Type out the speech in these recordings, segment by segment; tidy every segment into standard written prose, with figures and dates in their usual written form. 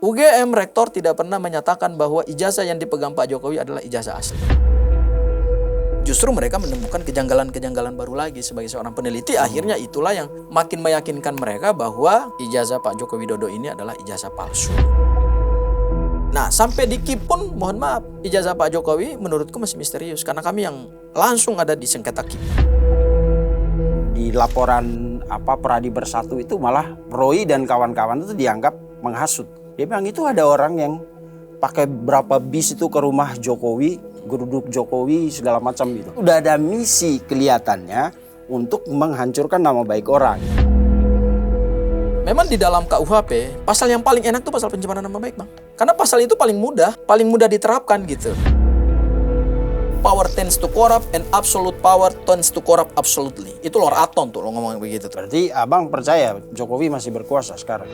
UGM rektor tidak pernah menyatakan bahwa ijazah yang dipegang Pak Jokowi adalah ijazah asli. Justru mereka menemukan kejanggalan-kejanggalan baru lagi sebagai seorang peneliti. Akhirnya itulah yang makin meyakinkan mereka bahwa ijazah Pak Joko Widodo ini adalah ijazah palsu. Nah, sampai di KIP pun, mohon maaf, ijazah Pak Jokowi menurutku masih misterius. Karena kami yang langsung ada di sengketa KIP. Di laporan Pradi Bersatu itu malah Roy dan kawan-kawan itu dianggap menghasut. Dia bilang itu ada orang yang pakai berapa bis itu ke rumah Jokowi, geruduk Jokowi segala macam gitu. Udah ada misi kelihatannya untuk menghancurkan nama baik orang. Memang di dalam KUHP, pasal yang paling enak tuh pasal pencemaran nama baik, Bang. Karena pasal itu paling mudah diterapkan gitu. Power tends to corrupt and absolute power tends to corrupt absolutely. Itu Lord Aton tuh lo ngomong begitu. Berarti abang percaya Jokowi masih berkuasa sekarang?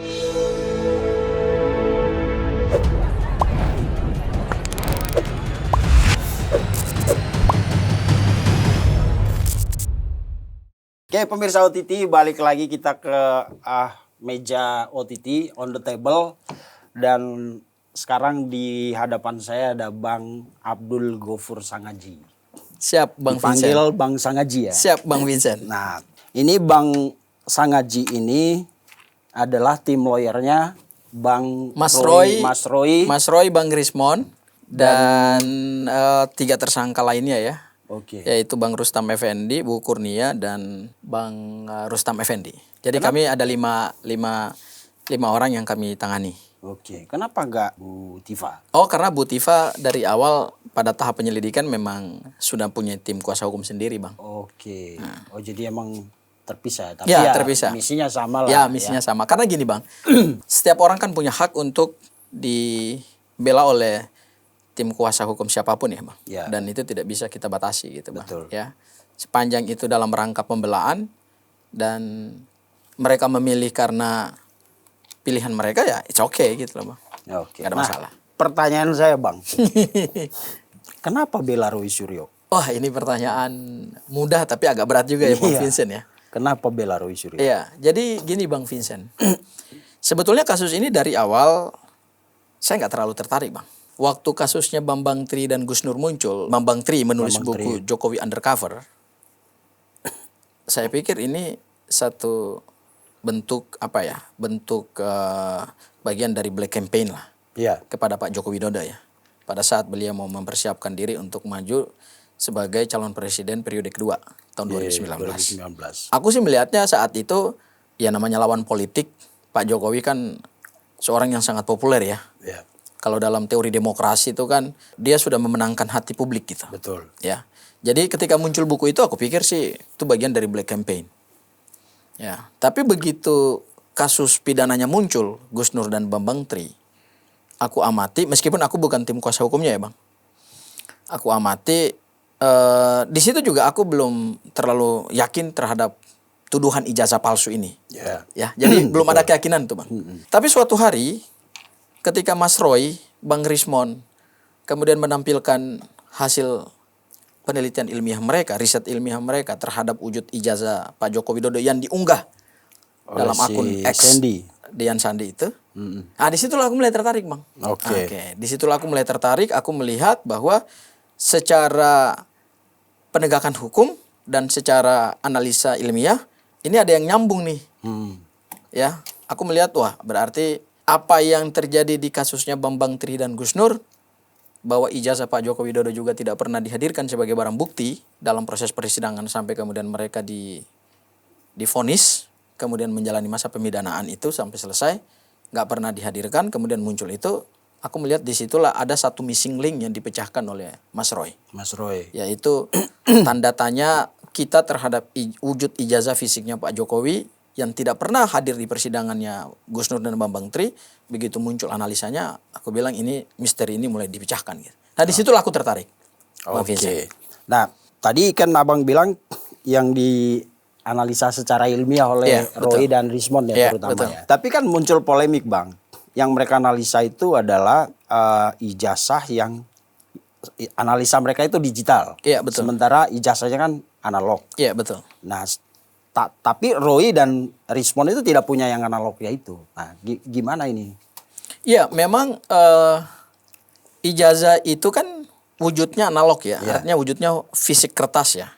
Oke, pemirsa OTT, balik lagi kita ke meja OTT, on the table. Dan sekarang di hadapan saya ada Bang Abdul Gofur Sangaji. Siap, Bang Vincent. Dipanggil Bang Sangaji ya? Siap, Bang Vincent. Nah, ini Bang Sangaji ini adalah tim lawyernya Bang Mas Roy, Bang Rismon, dan 3 tersangka lainnya ya. Oke. Yaitu Bang Rustam Effendi, Bu Kurnia, dan Bang Rustam Effendi. Jadi kami ada lima orang yang kami tangani. Oke, kenapa enggak Bu Tifa? Oh, karena Bu Tifa dari awal pada tahap penyelidikan memang sudah punya tim kuasa hukum sendiri, Bang. Oke. Oh, jadi emang terpisah. Tapi ya terpisah. Misinya sama lah. Ya, misinya sama. Karena gini, Bang. Setiap orang kan punya hak untuk dibela oleh tim kuasa hukum siapapun ya, Bang. Ya. Dan itu tidak bisa kita batasi gitu, Bang. Betul. Ya. Sepanjang itu dalam rangka pembelaan dan mereka memilih karena pilihan mereka, ya it's okay gitu loh, Bang. Oke. Gak ada masalah. Pertanyaan saya, Bang. Kenapa bela Roy Suryo? Wah, ini pertanyaan mudah tapi agak berat juga ya, Bang Vincent ya. Kenapa bela Roy Suryo? Iya, jadi gini Bang Vincent. Sebetulnya kasus ini dari awal saya nggak terlalu tertarik, Bang. Waktu kasusnya Bambang Tri dan Gus Nur muncul, Bambang Tri menulis buku Jokowi Undercover. Saya pikir ini satu bentuk bagian dari black campaign lah. Iya. Kepada Pak Joko Widodo ya. Pada saat beliau mau mempersiapkan diri untuk maju sebagai calon presiden periode kedua tahun 2019. Aku sih melihatnya saat itu ya namanya lawan politik, Pak Jokowi kan seorang yang sangat populer ya. Iya. Kalau dalam teori demokrasi itu kan dia sudah memenangkan hati publik gitu. Betul. Ya. Jadi ketika muncul buku itu aku pikir sih itu bagian dari black campaign. Ya, tapi begitu kasus pidananya muncul, Gus Nur dan Bambang Tri, aku amati, meskipun aku bukan tim kuasa hukumnya ya, Bang. Aku amati, di situ juga aku belum terlalu yakin terhadap tuduhan ijazah palsu ini. Yeah. Ya, jadi belum ada keyakinan tuh, Bang. Tapi suatu hari, ketika Mas Roy, Bang Rismon, kemudian menampilkan hasil penelitian ilmiah mereka, riset ilmiah mereka terhadap wujud ijazah Pak Joko Widodo yang diunggah dalam akun X Dian Sandi itu. Nah, disitulah aku mulai tertarik, Bang. Oke. Disitulah aku mulai tertarik. Aku melihat bahwa secara penegakan hukum dan secara analisa ilmiah ini ada yang nyambung nih. Ya, aku melihat wah berarti apa yang terjadi di kasusnya Bambang Tri dan Gus Nur, bahwa ijazah Pak Joko Widodo juga tidak pernah dihadirkan sebagai barang bukti dalam proses persidangan sampai kemudian mereka divonis, kemudian menjalani masa pemidanaan itu sampai selesai, nggak pernah dihadirkan, kemudian muncul itu, aku melihat disitulah ada satu missing link yang dipecahkan oleh Mas Roy. Yaitu tanda tanya kita terhadap wujud ijazah fisiknya Pak Jokowi yang tidak pernah hadir di persidangannya Gus Nur dan Bambang Tri. Begitu muncul analisanya, aku bilang ini misteri ini mulai dipecahkan gitu. Nah, disitulah aku tertarik. Oke. Nah, tadi kan Abang bilang yang dianalisa secara ilmiah oleh Roy dan Rismon ya terutama ya. Tapi kan muncul polemik, Bang. Yang mereka analisa itu adalah ijazah yang analisa mereka itu digital. Iya, betul. Sementara ijazahnya kan analog. Iya, betul. Nah, tapi Roy dan Rismon itu tidak punya yang analognya itu. Nah, gimana ini? Ya, memang ijazah itu kan wujudnya analog ya, artinya wujudnya fisik kertas ya.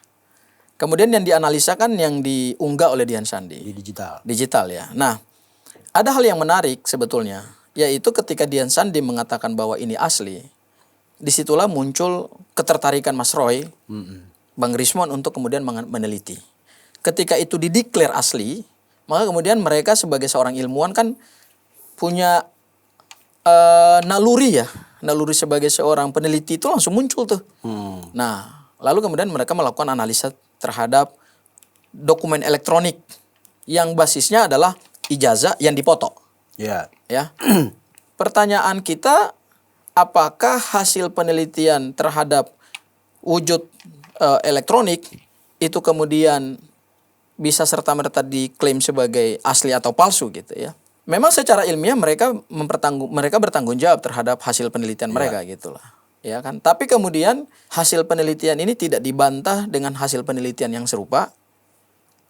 Kemudian yang dianalisa kan yang diunggah oleh Dian Sandi. Di digital. Digital ya. Nah, ada hal yang menarik sebetulnya, yaitu ketika Dian Sandi mengatakan bahwa ini asli, disitulah muncul ketertarikan Mas Roy, Bang Rismon untuk kemudian meneliti. Ketika itu dideklar asli, maka kemudian mereka sebagai seorang ilmuwan kan punya naluri ya, naluri sebagai seorang peneliti itu langsung muncul tuh. Nah, lalu kemudian mereka melakukan analisa terhadap dokumen elektronik yang basisnya adalah ijazah yang dipoto. Ya. Ya. Pertanyaan kita, apakah hasil penelitian terhadap wujud elektronik itu kemudian bisa serta-merta diklaim sebagai asli atau palsu gitu ya? Memang secara ilmiah mereka bertanggung jawab terhadap hasil penelitian mereka gitulah. Ya kan? Tapi kemudian hasil penelitian ini tidak dibantah dengan hasil penelitian yang serupa,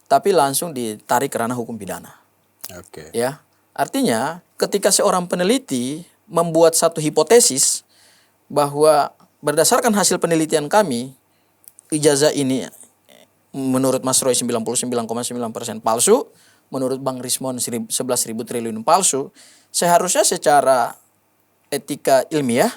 tapi langsung ditarik ke ranah hukum pidana. Oke. Ya. Artinya ketika seorang peneliti membuat satu hipotesis bahwa berdasarkan hasil penelitian kami, ijazah ini menurut Mas Roy 99,9% palsu, menurut Bang Rismon 11.000 triliun palsu, seharusnya secara etika ilmiah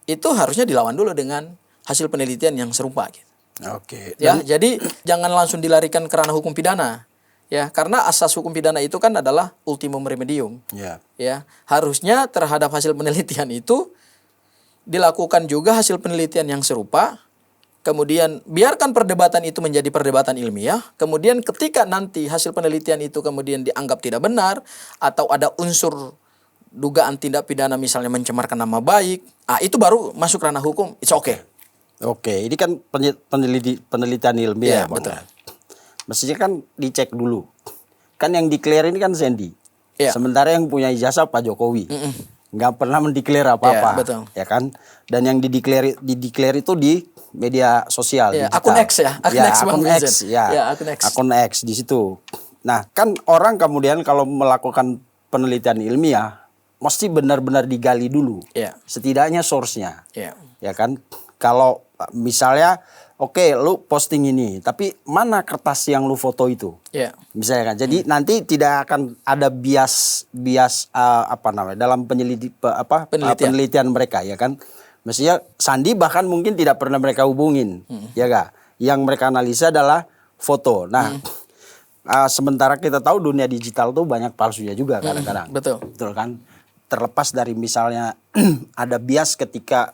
itu harusnya dilawan dulu dengan hasil penelitian yang serupa gitu. Oke. Ya, jadi jangan langsung dilarikan ke ranah hukum pidana. Ya, karena asas hukum pidana itu kan adalah ultimum remedium. Ya. Ya, harusnya terhadap hasil penelitian itu dilakukan juga hasil penelitian yang serupa. Kemudian biarkan perdebatan itu menjadi perdebatan ilmiah. Kemudian ketika nanti hasil penelitian itu kemudian dianggap tidak benar atau ada unsur dugaan tindak pidana misalnya mencemarkan nama baik, itu baru masuk ranah hukum. It's okay. Oke, ini kan penelitian ilmiah, Iya, Bang. betul. Mestinya kan dicek dulu. Kan yang declare ini kan Sandy. Iya. Sementara yang punya ijazah Pak Jokowi. Nggak pernah mendeklar apa-apa. Iya, betul. Ya kan? Dan yang dideklar itu di media sosial. Iya, digital. akun X ya. Akun X, Bang akun X. Vincent. Ya, Iya, akun X. Akun X di situ. Nah, kan orang kemudian kalau melakukan penelitian ilmiah, mesti benar-benar digali dulu. Iya. Setidaknya source-nya. Iya. Ya kan? Kalau misalnya oke, lu posting ini, tapi mana kertas yang lu foto itu? Iya. Misalnya kan. Jadi nanti tidak akan ada bias dalam penelitian mereka ya kan. Mestinya Sandi bahkan mungkin tidak pernah mereka hubungin. Ya gak? Yang mereka analisa adalah foto. Nah, sementara kita tahu dunia digital tuh banyak palsunya juga kadang-kadang. Betul. Betul kan? Terlepas dari misalnya ada bias ketika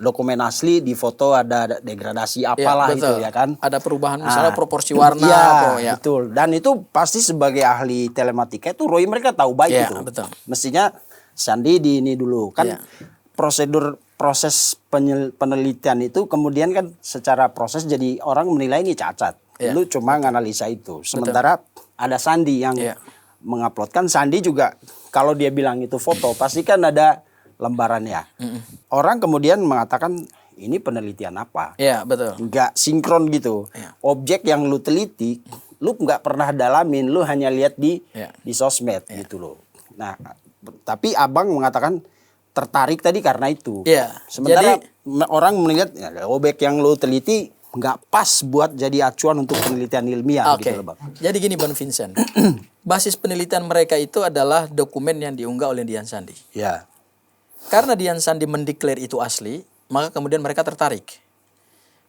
dokumen asli di foto ada degradasi apalah betul. itu ya kan. Ada perubahan misalnya proporsi warna Ya, betul. Dan itu pasti sebagai ahli telematika itu Roy mereka tahu baik Ya, itu. betul. Mestinya Sandi di ini dulu kan Ya. proses penelitian itu kemudian kan secara proses jadi orang menilai ini cacat. Ya. Lu cuma nganalisa itu. Sementara ada Sandi yang Ya. menguploadkan. Sandi juga kalau dia bilang itu foto pasti kan ada lembarannya. Orang kemudian mengatakan ini penelitian apa? Iya, betul. Nggak sinkron gitu. Ya. Objek yang lu teliti, lu nggak pernah dalamin, lu hanya lihat di sosmed gitu loh. Nah, tapi abang mengatakan tertarik tadi karena itu. Iya. Sementara orang melihat ya, objek yang lu teliti nggak pas buat jadi acuan untuk penelitian ilmiah Oke. gitu loh, Bang. Jadi gini Bang Vincent. Basis penelitian mereka itu adalah dokumen yang diunggah oleh Dian Sandi. Ya. Karena Dian Sandi mendeklar itu asli, maka kemudian mereka tertarik.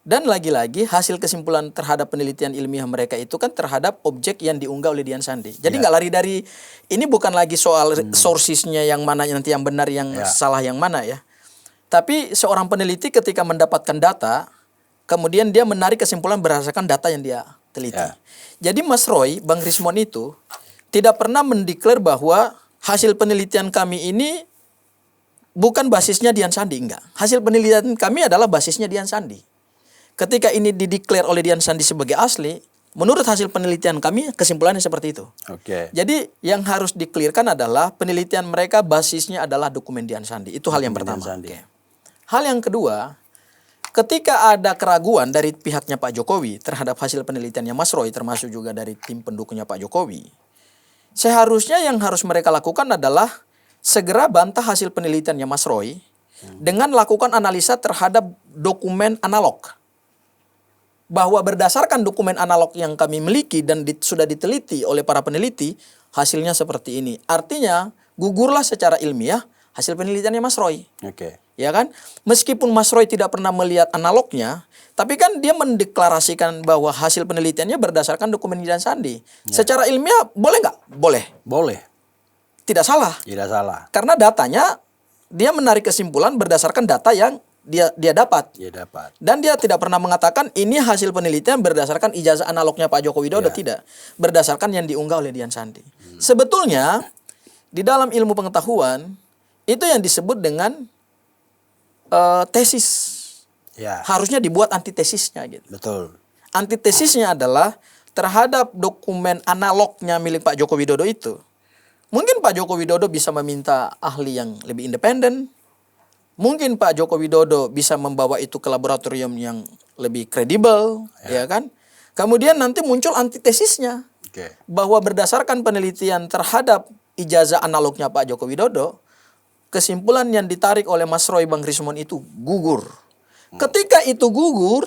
Dan lagi-lagi hasil kesimpulan terhadap penelitian ilmiah mereka itu kan terhadap objek yang diunggah oleh Dian Sandi. Jadi nggak lari dari, ini bukan lagi soal sourcesnya yang mana nanti yang benar, yang salah yang mana ya. Tapi seorang peneliti ketika mendapatkan data, kemudian dia menarik kesimpulan berdasarkan data yang dia teliti. Jadi Mas Roy, Bang Rismon itu tidak pernah mendeklar bahwa hasil penelitian kami ini bukan basisnya Dian Sandi, enggak. Hasil penelitian kami adalah basisnya Dian Sandi. Ketika ini dideklar oleh Dian Sandi sebagai asli, menurut hasil penelitian kami kesimpulannya seperti itu. Oke. Jadi yang harus dikelirkan adalah penelitian mereka basisnya adalah dokumen Dian Sandi. Itu hal yang pertama. Oke. Hal yang kedua, ketika ada keraguan dari pihaknya Pak Jokowi terhadap hasil penelitiannya Mas Roy, termasuk juga dari tim pendukungnya Pak Jokowi, seharusnya yang harus mereka lakukan adalah segera bantah hasil penelitiannya Mas Roy dengan lakukan analisa terhadap dokumen analog. Bahwa berdasarkan dokumen analog yang kami miliki dan sudah diteliti oleh para peneliti, hasilnya seperti ini. Artinya, gugurlah secara ilmiah hasil penelitiannya Mas Roy. Oke. Ya kan? Meskipun Mas Roy tidak pernah melihat analognya, tapi kan dia mendeklarasikan bahwa hasil penelitiannya berdasarkan dokumen Dian Sandi. Secara ilmiah boleh nggak? Boleh. Boleh. Tidak salah. Tidak salah. Karena datanya, dia menarik kesimpulan berdasarkan data yang dia dapat. Dia dapat. Dan dia tidak pernah mengatakan ini hasil penelitian berdasarkan ijazah analognya Pak Joko Widodo. Tidak. Berdasarkan yang diunggah oleh Dian Sandi. Sebetulnya, di dalam ilmu pengetahuan, itu yang disebut dengan tesis. Ya. Harusnya dibuat antitesisnya gitu. Betul. Antitesisnya adalah terhadap dokumen analognya milik Pak Joko Widodo itu. Mungkin Pak Joko Widodo bisa meminta ahli yang lebih independen. Mungkin Pak Joko Widodo bisa membawa itu ke laboratorium yang lebih kredibel, ya kan? Kemudian nanti muncul antitesisnya. Oke. Bahwa berdasarkan penelitian terhadap ijazah analognya Pak Joko Widodo, kesimpulan yang ditarik oleh Mas Roy Bang Rismon itu gugur. Ketika itu gugur,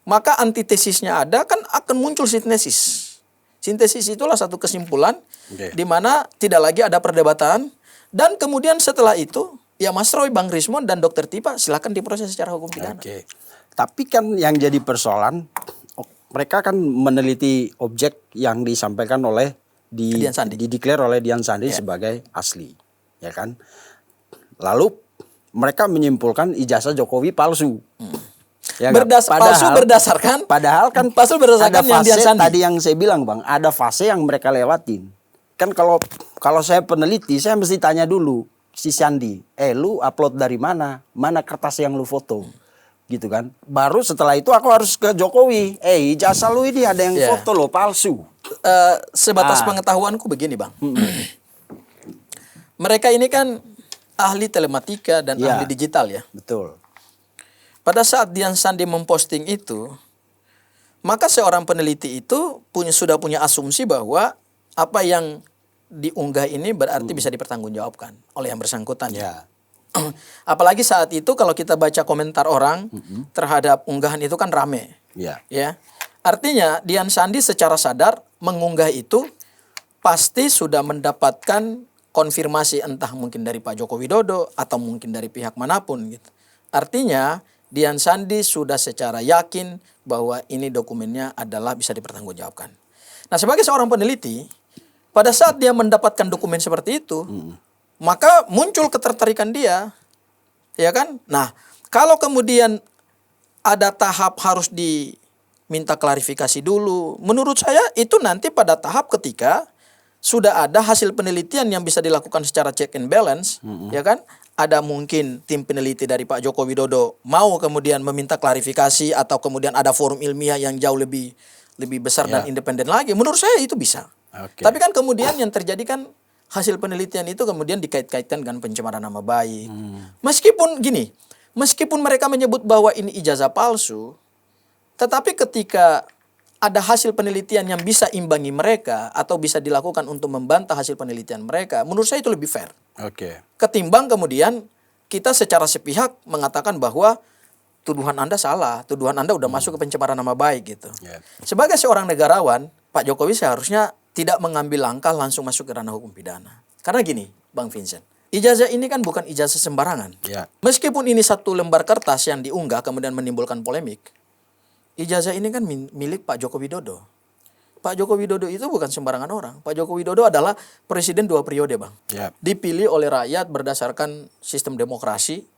maka antitesisnya ada, kan akan muncul sintesis. Sintesis itulah satu kesimpulan di mana tidak lagi ada perdebatan, dan kemudian setelah itu ya Mas Roy, Bang Rismon, dan Dr. Tipa silakan diproses secara hukum pidana. Oke. Tapi kan yang jadi persoalan, mereka kan meneliti objek yang disampaikan oleh Dian Sandi. dideklar oleh Dian Sandi sebagai asli, ya kan? Lalu mereka menyimpulkan ijazah Jokowi palsu. Ya kan? Palsu berdasarkan palsu berdasarkan ada yang Dian fase Sandi. tadi yang saya bilang, Bang, ada fase yang mereka lewatin. Kan kalau saya peneliti, saya mesti tanya dulu si Sandi, lu upload dari mana? Mana kertas yang lu foto? Gitu kan. Baru setelah itu aku harus ke Jokowi. Ijazah lu ini ada yang foto lo palsu. Sebatas pengetahuanku begini, Bang. Mereka ini kan ahli telematika dan ahli digital ya. Betul. Pada saat Dian Sandi memposting itu, maka seorang peneliti itu sudah punya asumsi bahwa apa yang diunggah ini berarti bisa dipertanggungjawabkan oleh yang bersangkutan. Ya. Apalagi saat itu kalau kita baca komentar orang terhadap unggahan itu kan rame. Ya. Ya. Artinya Dian Sandi secara sadar mengunggah itu pasti sudah mendapatkan konfirmasi entah mungkin dari Pak Joko Widodo atau mungkin dari pihak manapun gitu. Artinya Dian Sandi sudah secara yakin bahwa ini dokumennya adalah bisa dipertanggungjawabkan. Nah, sebagai seorang peneliti, pada saat dia mendapatkan dokumen seperti itu, maka muncul ketertarikan dia, ya kan? Nah, kalau kemudian ada tahap harus diminta klarifikasi dulu, menurut saya itu nanti pada tahap ketika sudah ada hasil penelitian yang bisa dilakukan secara check and balance, ya kan? Ada mungkin tim peneliti dari Pak Joko Widodo mau kemudian meminta klarifikasi atau kemudian ada forum ilmiah yang jauh lebih besar dan independen lagi. Menurut saya itu bisa. Okay. Tapi kan kemudian yang terjadi kan hasil penelitian itu kemudian dikait-kaitkan dengan pencemaran nama baik. Meskipun mereka menyebut bahwa ini ijazah palsu, tetapi ketika ada hasil penelitian yang bisa imbangi mereka atau bisa dilakukan untuk membantah hasil penelitian mereka, menurut saya itu lebih fair. Oke. Ketimbang kemudian kita secara sepihak mengatakan bahwa tuduhan Anda salah, tuduhan Anda udah masuk ke pencemaran nama baik gitu. Yeah. Sebagai seorang negarawan, Pak Jokowi seharusnya tidak mengambil langkah langsung masuk ke ranah hukum pidana. Karena gini, Bang Vincent, ijazah ini kan bukan ijazah sembarangan. Yeah. Meskipun ini satu lembar kertas yang diunggah kemudian menimbulkan polemik, ijazah ini kan milik Pak Joko Widodo. Pak Joko Widodo itu bukan sembarangan orang. Pak Joko Widodo adalah presiden 2 periode, Bang. Yeah. Dipilih oleh rakyat berdasarkan sistem demokrasi,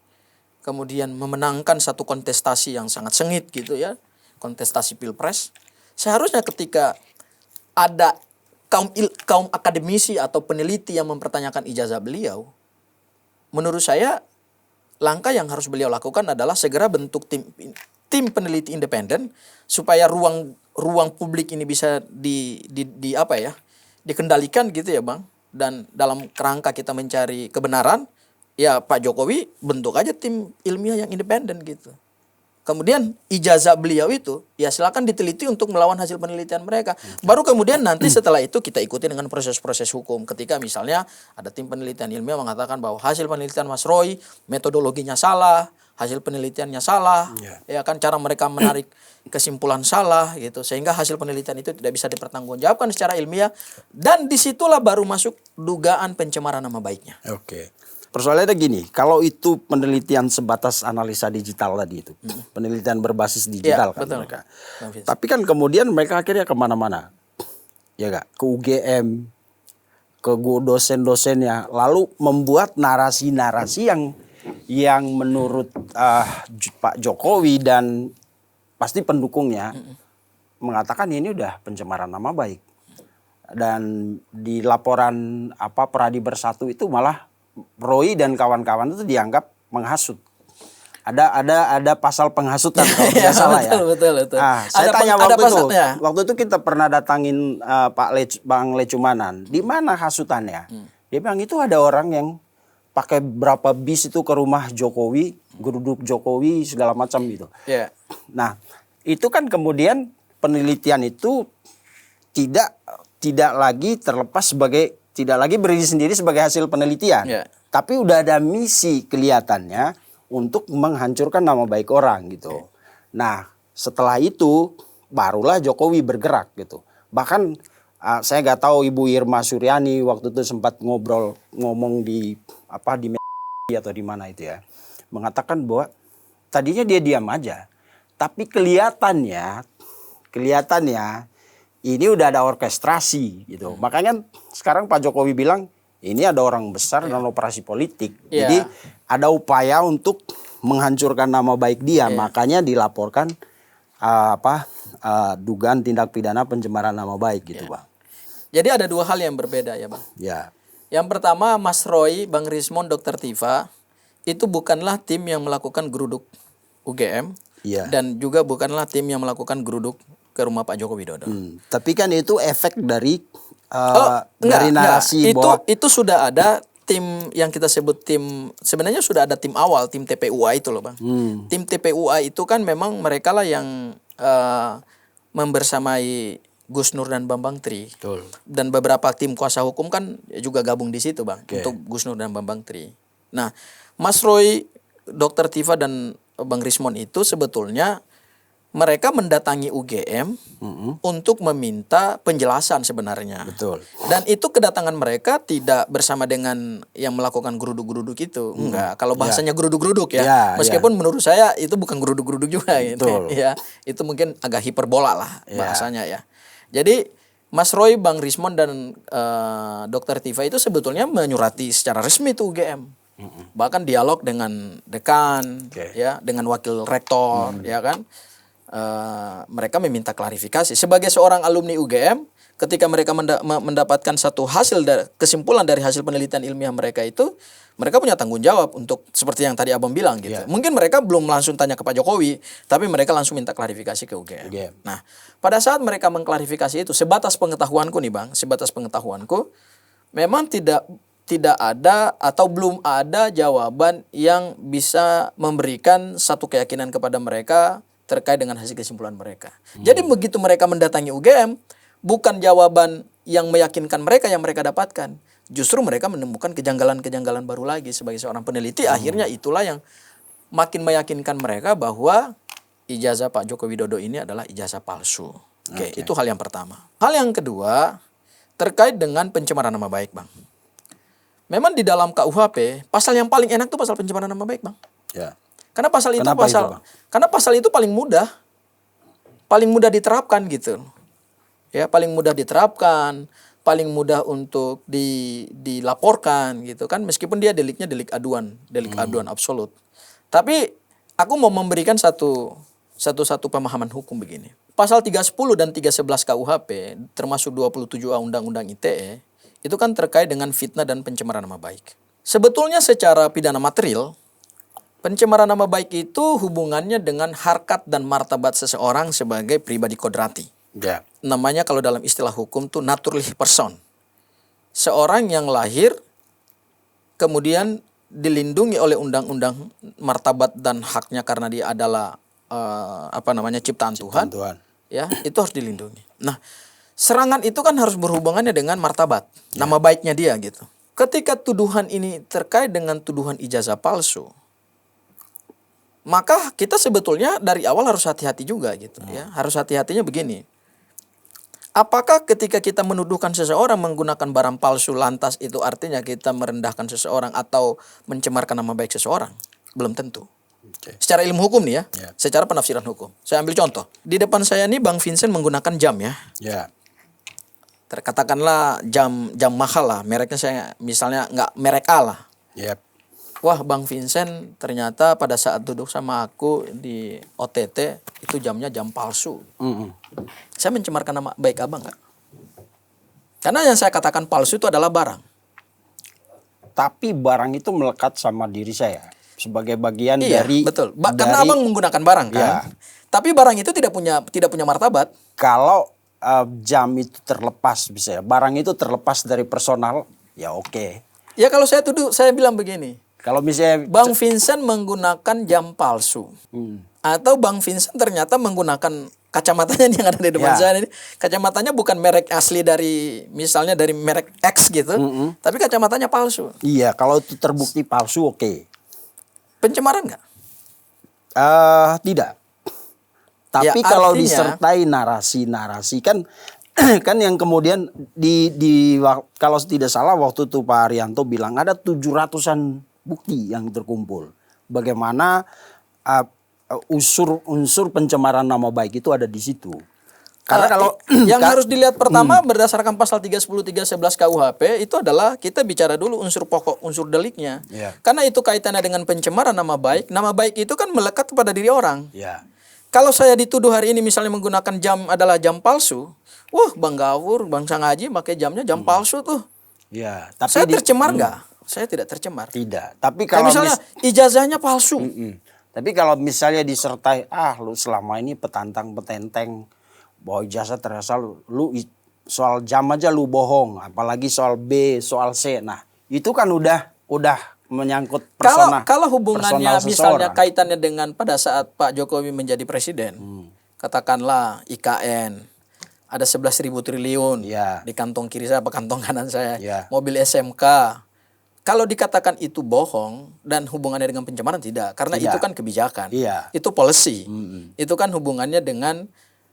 kemudian memenangkan satu kontestasi yang sangat sengit gitu ya, kontestasi pilpres. Seharusnya ketika ada kaum akademisi atau peneliti yang mempertanyakan ijazah beliau, menurut saya langkah yang harus beliau lakukan adalah segera bentuk tim peneliti independen supaya ruang publik ini bisa dikendalikan gitu ya, Bang. Dan dalam kerangka kita mencari kebenaran, ya Pak Jokowi bentuk aja tim ilmiah yang independen gitu. kemudian ijazah beliau itu ya silakan diteliti untuk melawan hasil penelitian mereka. Baru kemudian nanti setelah itu kita ikuti dengan proses-proses hukum. Ketika misalnya ada tim penelitian ilmiah mengatakan bahwa hasil penelitian Mas Roy metodologinya salah, hasil penelitiannya salah, ya kan cara mereka menarik kesimpulan salah gitu, sehingga hasil penelitian itu tidak bisa dipertanggungjawabkan secara ilmiah, dan disitulah baru masuk dugaan pencemaran nama baiknya. Oke. Persoalannya gini, kalau itu penelitian sebatas analisa digital tadi itu, penelitian berbasis digital kan betul. mereka. Tapi kan kemudian mereka akhirnya kemana-mana, ya gak? Ke UGM, ke dosen-dosennya, lalu membuat narasi-narasi yang menurut Pak Jokowi dan pasti pendukungnya mengatakan ini udah pencemaran nama baik. Dan di laporan Peradi Bersatu itu malah Roy dan kawan-kawan itu dianggap menghasut. Ada pasal penghasutan kalau tidak salah ya. Betul. Saya tanya waktu itu kita pernah datangin Bang Lecumanan. Di mana hasutannya? Dia bilang itu ada orang yang pakai berapa bis itu ke rumah Jokowi, geruduk Jokowi segala macam gitu. Yeah. Nah, itu kan kemudian penelitian itu tidak lagi berdiri sendiri sebagai hasil penelitian. Yeah. Tapi udah ada misi kelihatannya untuk menghancurkan nama baik orang gitu. Yeah. Nah, setelah itu barulah Jokowi bergerak gitu. Bahkan saya nggak tahu Ibu Irma Suryani waktu itu sempat ngomong di media atau di mana itu ya. Mengatakan bahwa tadinya dia diam aja. Tapi kelihatannya ini udah ada orkestrasi gitu. Makanya sekarang Pak Jokowi bilang ini ada orang besar dan operasi politik. Jadi ada upaya untuk menghancurkan nama baik dia. Makanya dilaporkan dugaan tindak pidana pencemaran nama baik gitu, Bang. Jadi ada dua hal yang berbeda ya, Bang. Ya. Yang pertama, Mas Roy, Bang Rismon, Dr. Tifa itu bukanlah tim yang melakukan geruduk UGM. Dan juga bukanlah tim yang melakukan geruduk ke rumah Pak Joko Widodo. Tapi kan itu efek dari narasi bahwa itu sudah ada tim yang kita sebut tim, sebenarnya sudah ada tim awal, tim TPUA itu loh, Bang. Tim TPUA itu kan memang mereka lah yang membersamai Gus Nur dan Bambang Tri. Betul. Dan beberapa tim kuasa hukum kan juga gabung di situ, Bang, untuk Gus Nur dan Bambang Tri. Nah, Mas Roy, Dr. Tifa dan Bang Rismon itu sebetulnya mereka mendatangi UGM untuk meminta penjelasan sebenarnya. Betul. Dan itu kedatangan mereka tidak bersama dengan yang melakukan geruduk-geruduk itu. Enggak, kalau bahasanya geruduk-geruduk ya. Meskipun menurut saya itu bukan geruduk-geruduk juga gitu. Ya, itu mungkin agak hiperbola lah bahasanya ya. Jadi Mas Roy, Bang Rismon dan Dr. Tifa itu sebetulnya menyurati secara resmi itu UGM. Bahkan dialog dengan dekan, ya, dengan wakil rektor, ya kan. Mereka meminta klarifikasi sebagai seorang alumni UGM. Ketika mereka mendapatkan satu kesimpulan dari hasil penelitian ilmiah mereka itu, mereka punya tanggung jawab untuk seperti yang tadi Abang bilang gitu. Mungkin mereka belum langsung tanya ke Pak Jokowi, tapi mereka langsung minta klarifikasi ke UGM. Nah, pada saat mereka mengklarifikasi itu, sebatas pengetahuanku nih, Bang, memang tidak ada atau belum ada jawaban yang bisa memberikan satu keyakinan kepada mereka terkait dengan hasil kesimpulan mereka. Jadi begitu mereka mendatangi UGM, bukan jawaban yang meyakinkan mereka yang mereka dapatkan. Justru mereka menemukan kejanggalan-kejanggalan baru lagi sebagai seorang peneliti. Akhirnya itulah yang makin meyakinkan mereka bahwa ijazah Pak Joko Widodo ini adalah ijazah palsu. Itu hal yang pertama. Hal yang kedua, terkait dengan pencemaran nama baik, Bang. Memang di dalam KUHP, pasal yang paling enak itu pasal pencemaran nama baik, Bang. Ya. Karena pasal itu paling mudah diterapkan gitu. Ya, paling mudah diterapkan, paling mudah untuk dilaporkan gitu kan, meskipun dia deliknya delik aduan absolut. Tapi aku mau memberikan satu pemahaman hukum begini. Pasal 310 dan 311 KUHP termasuk 27A Undang-Undang ITE itu kan terkait dengan fitnah dan pencemaran nama baik. Sebetulnya secara pidana material, pencemaran nama baik itu hubungannya dengan harkat dan martabat seseorang sebagai pribadi kodrati. Namanya kalau dalam istilah hukum tuh naturally person. Seorang yang lahir kemudian dilindungi oleh undang-undang martabat dan haknya karena dia adalah ciptaan Tuhan, Tuhan. ya itu harus dilindungi. Nah, serangan itu kan harus berhubungannya dengan martabat, nama baiknya dia gitu. Ketika tuduhan ini terkait dengan tuduhan ijazah palsu, maka kita sebetulnya dari awal harus hati-hati juga gitu ya. Harus hati-hatinya begini. Apakah ketika kita menuduhkan seseorang menggunakan barang palsu lantas itu artinya kita merendahkan seseorang atau mencemarkan nama baik seseorang? Belum tentu. Oke. Secara ilmu hukum nih ya, Ya. secara penafsiran hukum. Saya ambil contoh. Di depan saya nih Bang Vincent menggunakan jam ya. Ya. Katakanlah jam mahal lah, mereknya saya misalnya nggak merek A lah. Yep. Wah, Bang Vincent ternyata pada saat duduk sama aku di OTT itu jamnya jam palsu. Saya mencemarkan nama baik abang nggak? Karena yang saya katakan palsu itu adalah barang. Tapi barang itu melekat sama diri saya sebagai bagian Iya, dari betul. Karena abang menggunakan barang kan. Ya. Tapi barang itu tidak punya martabat. Kalau jam itu terlepas, bisa ya, barang itu terlepas dari personal, ya oke. Ya kalau saya bilang begini. Kalau misalnya Bang Vincent menggunakan jam palsu. Atau Bang Vincent ternyata menggunakan kacamatanya yang ada di depan saya ini. Kacamatanya bukan merek asli misalnya dari merek X gitu. Tapi kacamatanya palsu. iya, kalau itu terbukti palsu, oke. Pencemaran nggak? Tidak. Tapi Ya, kalau artinya- disertai narasi kan kan yang kemudian kalau tidak salah waktu itu Pak Haryanto bilang ada 700-an bukti yang terkumpul. Bagaimana unsur pencemaran nama baik itu ada di situ. Karena kalau yang harus dilihat pertama berdasarkan pasal 310 311 KUHP itu adalah kita bicara dulu unsur pokok, unsur deliknya. Ya. Karena itu kaitannya dengan pencemaran nama baik. Nama baik itu kan melekat pada diri orang. ya, Kalau saya dituduh hari ini misalnya menggunakan jam adalah jam palsu, wah Bang Gawur, Bang Sangaji pakai jamnya jam palsu tuh. ya, tapi Saya tercemar nggak? Saya tidak tercemar. tidak. Tapi Kayak kalau misalnya ijazahnya palsu. Tapi kalau misalnya disertai, lu selama ini petantang-petenteng bawa ijazah ternyata lu soal jam aja lu bohong, apalagi soal B, soal C. Nah, itu kan udah menyangkut Kalau hubungannya personal misalnya seseorang. kaitannya dengan pada saat Pak Jokowi menjadi presiden, katakanlah IKN, ada 11.000 triliun Ya. di kantong kiri saya, apa kantong kanan saya, Ya. mobil SMK. Kalau dikatakan itu bohong dan hubungannya dengan pencemaran tidak, karena Tidak. itu kan kebijakan, Iya. itu policy, itu kan hubungannya dengan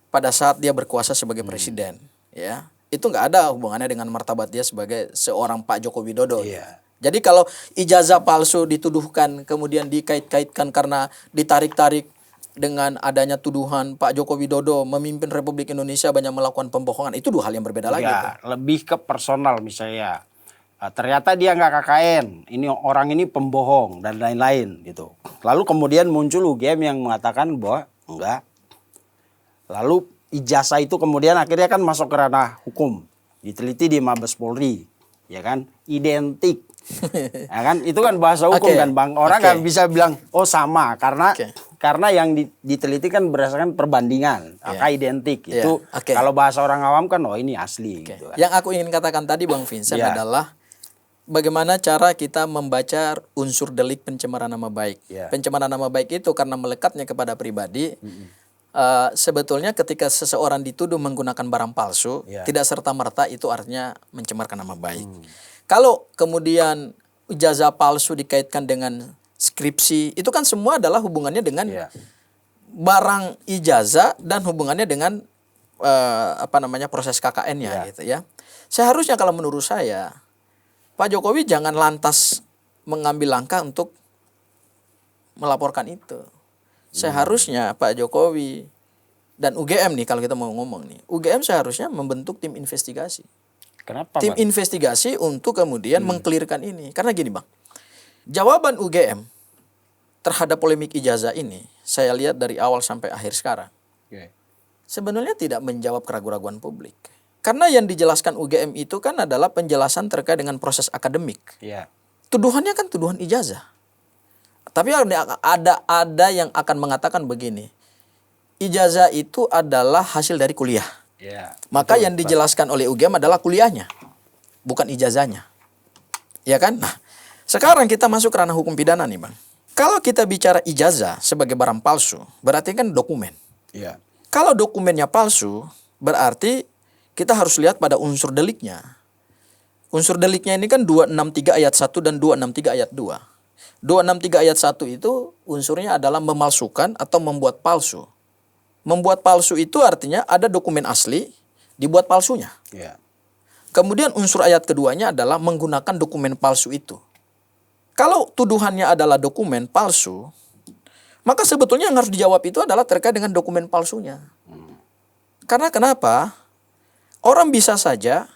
pada saat dia berkuasa sebagai presiden, ya, itu nggak ada hubungannya dengan martabat dia sebagai seorang Pak Joko Widodo. Iya. Jadi kalau ijazah palsu dituduhkan kemudian dikait-kaitkan karena ditarik-tarik dengan adanya tuduhan Pak Joko Widodo memimpin Republik Indonesia banyak melakukan pembohongan, itu dua hal yang berbeda lagi. Ya, lebih ke personal misalnya. Ternyata dia nggak KKN, ini orang ini pembohong dan lain-lain gitu. Lalu kemudian muncul UGM yang mengatakan bahwa enggak. Lalu ijazah itu kemudian akhirnya kan masuk ke ranah hukum, diteliti di Mabes Polri, ya kan, identik, ya kan, itu kan bahasa hukum Oke. kan bang. Orang nggak bisa bilang oh sama Oke. karena yang diteliti kan berdasarkan perbandingan, maka identik. Iya. Itu Oke. kalau bahasa orang awam kan oh ini asli gitu kan. Yang aku ingin katakan tadi Bang Vincent Ya. adalah bagaimana cara kita membaca unsur delik pencemaran nama baik. Ya. Pencemaran nama baik itu karena melekatnya kepada pribadi. Sebetulnya ketika seseorang dituduh menggunakan barang palsu, Ya. tidak serta-merta itu artinya mencemarkan nama baik. Kalau kemudian ijazah palsu dikaitkan dengan skripsi, itu kan semua adalah hubungannya dengan Ya. barang ijazah dan hubungannya dengan proses KKN-nya Ya. gitu ya. Seharusnya kalau menurut saya Pak Jokowi jangan lantas mengambil langkah untuk melaporkan itu. Seharusnya Pak Jokowi dan UGM nih kalau kita mau ngomong nih, UGM seharusnya membentuk tim investigasi. Kenapa Tim bang? investigasi untuk kemudian mengklirkan ini. Karena gini Bang, jawaban UGM terhadap polemik ijazah ini, saya lihat dari awal sampai akhir sekarang, Oke. sebenarnya tidak menjawab keraguan-keraguan publik. Karena yang dijelaskan UGM itu kan adalah penjelasan terkait dengan proses akademik. Ya. Tuduhannya kan tuduhan ijazah. Tapi ada yang akan mengatakan begini, ijazah itu adalah hasil dari kuliah. Ya. Maka yang dijelaskan oleh UGM adalah kuliahnya, bukan ijazahnya. Ya kan? Nah, sekarang kita masuk ke ranah hukum pidana nih Bang. Kalau kita bicara ijazah sebagai barang palsu, berarti kan dokumen. Ya. Kalau dokumennya palsu, berarti kita harus lihat pada unsur deliknya. Unsur deliknya ini kan 263 ayat 1 dan 263 ayat 2. 263 ayat 1 itu unsurnya adalah memalsukan atau membuat palsu. Membuat palsu itu artinya ada dokumen asli, dibuat palsunya. Ya. Kemudian unsur ayat keduanya adalah menggunakan dokumen palsu itu. Kalau tuduhannya adalah dokumen palsu, maka sebetulnya yang harus dijawab itu adalah terkait dengan dokumen palsunya. Karena kenapa? Orang bisa saja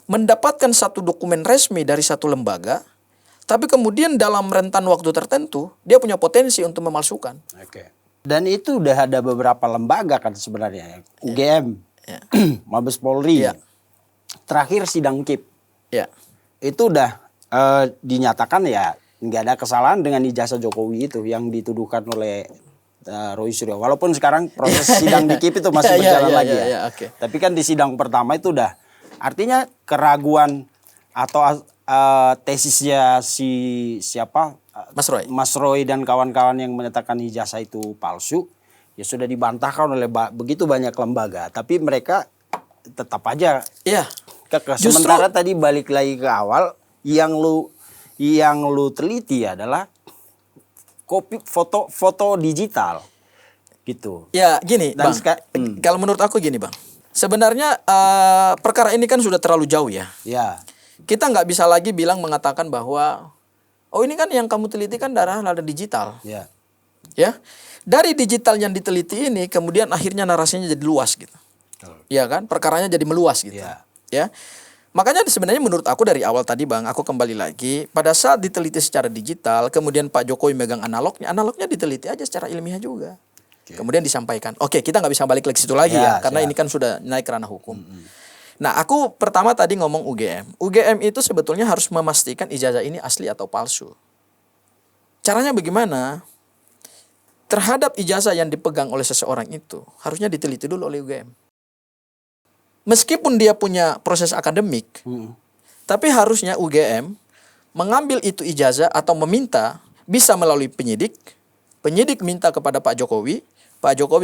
mendapatkan satu dokumen resmi dari satu lembaga, tapi kemudian dalam rentan waktu tertentu, dia punya potensi untuk memalsukan. Oke. Dan itu udah ada beberapa lembaga kan sebenarnya. UGM, Ya. Mabes Polri, Ya. terakhir sidang KIP. Ya. Itu udah dinyatakan ya nggak ada kesalahan dengan ijazah Jokowi itu yang dituduhkan oleh Roy Suryo. Walaupun sekarang proses sidang di KIP itu masih berjalan lagi ya. Oke. Tapi kan di sidang pertama itu udah artinya keraguan atau tesisnya siapa Mas Roy. Mas Roy dan kawan-kawan yang menyatakan ijazah itu palsu ya sudah dibantahkan oleh begitu banyak lembaga. Tapi mereka tetap aja Iya. kekeh. Justru- Sementara tadi balik lagi ke awal yang lu teliti adalah kopi foto digital gitu. Ya gini Dan Bang, kalau menurut aku gini Bang. Sebenarnya perkara ini kan sudah terlalu jauh ya. Ya. Kita nggak bisa lagi mengatakan bahwa oh ini kan yang kamu teliti kan ada digital. Ya. Ya. Dari digital yang diteliti ini kemudian akhirnya narasinya jadi luas gitu. Ya kan? Perkaranya jadi meluas gitu. Ya. Ya. Makanya sebenarnya menurut aku dari awal tadi Bang, aku kembali lagi pada saat diteliti secara digital, kemudian Pak Jokowi megang analognya diteliti aja secara ilmiah juga. Kemudian disampaikan. Oke, kita nggak bisa balik lagi situ lagi ya, karena siap. ini kan sudah naik ke ranah hukum. Nah, aku pertama tadi ngomong UGM. UGM itu sebetulnya harus memastikan ijazah ini asli atau palsu. Caranya bagaimana? Terhadap ijazah yang dipegang oleh seseorang itu harusnya diteliti dulu oleh UGM. Meskipun dia punya proses akademik, tapi harusnya UGM mengambil itu ijazah atau meminta bisa melalui penyidik. Penyidik minta kepada Pak Jokowi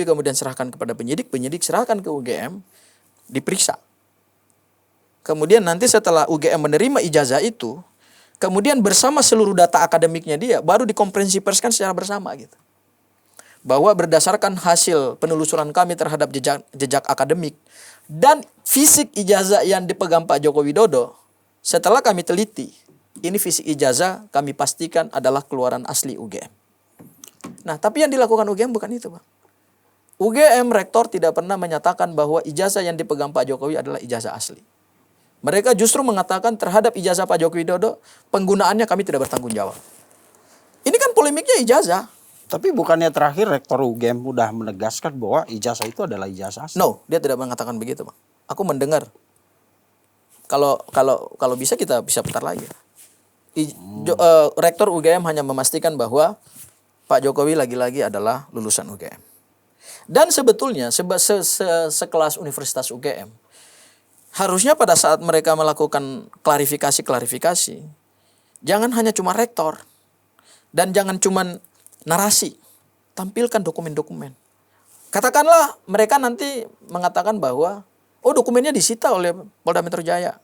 kemudian serahkan kepada penyidik serahkan ke UGM, diperiksa. Kemudian nanti setelah UGM menerima ijazah itu, kemudian bersama seluruh data akademiknya dia baru dikomprehensi perskan secara bersama gitu. Bahwa berdasarkan hasil penelusuran kami terhadap jejak akademik dan fisik ijazah yang dipegang Pak Joko Widodo, setelah kami teliti, ini fisik ijazah kami pastikan adalah keluaran asli UGM. Nah, tapi yang dilakukan UGM bukan itu, Bang. UGM rektor tidak pernah menyatakan bahwa ijazah yang dipegang Pak Jokowi adalah ijazah asli. Mereka justru mengatakan terhadap ijazah Pak Joko Widodo, penggunaannya kami tidak bertanggung jawab. Ini kan polemiknya ijazah. Tapi bukannya terakhir Rektor UGM udah menegaskan bahwa ijazah itu adalah ijazah asli? No, dia tidak mengatakan begitu, Bang. Aku mendengar. Kalau bisa kita bisa putar lagi. Rektor UGM hanya memastikan bahwa Pak Jokowi lagi-lagi adalah lulusan UGM. Dan sebetulnya sekelas Universitas UGM harusnya pada saat mereka melakukan klarifikasi, jangan hanya cuma rektor dan jangan cuma narasi, tampilkan dokumen-dokumen. Katakanlah mereka nanti mengatakan bahwa oh dokumennya disita oleh Polda Metro Jaya.